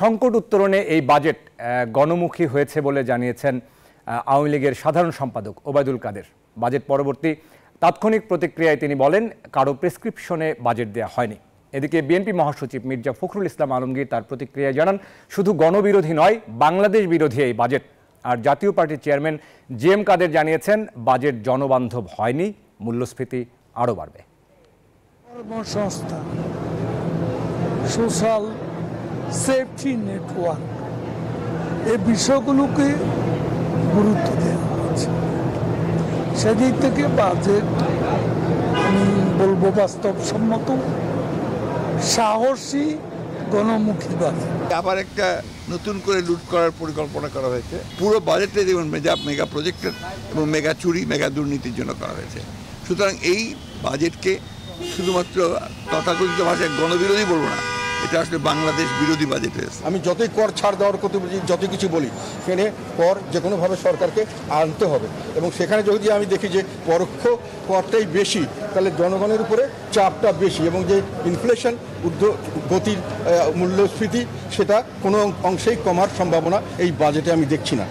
সংকট উত্তরণে এই বাজেট গণমুখী হয়েছে বলে জানিয়েছেন আওয়ামী লীগের সাধারণ সম্পাদক ওবায়দুল কাদের। বাজেট পরবর্তী তাৎক্ষণিক প্রতিক্রিয়ায় তিনি বলেন, কারো প্রেসক্রিপশনে বাজেট দেওয়া হয়নি। এদিকে বিএনপি মহাসচিব মির্জা ফখরুল ইসলাম আলমগীর তার প্রতিক্রিয়ায় জানান, শুধু গণবিরোধী নয়, বাংলাদেশ বিরোধী এই বাজেট। আর জাতীয় পার্টির চেয়ারম্যান জিএম কাদের জানিয়েছেন, বাজেট জনবান্ধব হয়নি, মূল্যস্ফীতি আরও বাড়বে। কর্মসংস্থান, সোশ্যাল সেফটি নেটওয়ার্ক, এই বিষয়গুলোকে গুরুত্ব দেওয়া হচ্ছে। সেদিক থেকে বাজেট আমি বলবো বাস্তবসম্মত, সাহসী, গণমুখী বাজেট। আবার একটা নতুন করে লুট করার পরিকল্পনা করা হয়েছে। পুরো বাজেটটা যেমন মেগা প্রজেক্টের এবং মেগা চুরি, মেগা দুর্নীতির জন্য করা হয়েছে। সুতরাং এই বাজেটকে শুধুমাত্র তথাকথিত ভাষায় গণবিরোধী বলবো না, এটা আসলে বাংলাদেশ বিরোধী বাজেট হয়েছে। আমি যতই কর ছাড় দেওয়ার কথা বলি, যত কিছু বলি, সেখানে কর যে কোনোভাবে সরকারকে আনতে হবে, এবং সেখানে যদি আমি দেখি যে পরোক্ষ করটাই বেশি, তাহলে জনগণের উপরে চাপটা বেশি, এবং যে ইনফ্লেশন গতির মূল্যস্ফীতি, সেটা কোনো অংশেই কমার সম্ভাবনা এই বাজেটে আমি দেখছি না।